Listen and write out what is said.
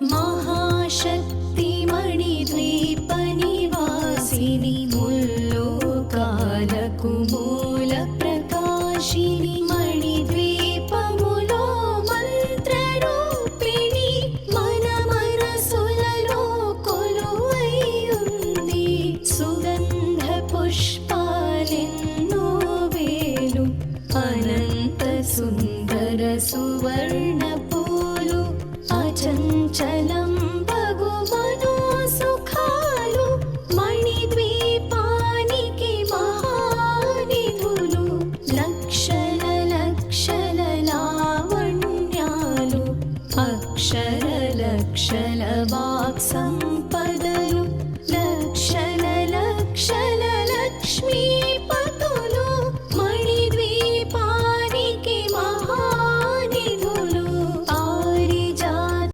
महाशक्ति मणिद्वीपनिवासिनि मुल्लोकाలకు మూల ప్రకాశిని మణిద్వీపములో మంత్రరూపిణి మన మనసులలో కొలువైయుంది సుగంధ పుష్పాలెన్నో వేలు అనంత సుందర సువర్ణ పూలు అచంచలం బగు మనోసుఖాలు మణిద్వీపానికి మహానిధులు లక్షల లక్షల లావణ్యాలు అక్షర లక్షల వాక్ సంపదలు లక్షల లక్షల లక్ష్మీ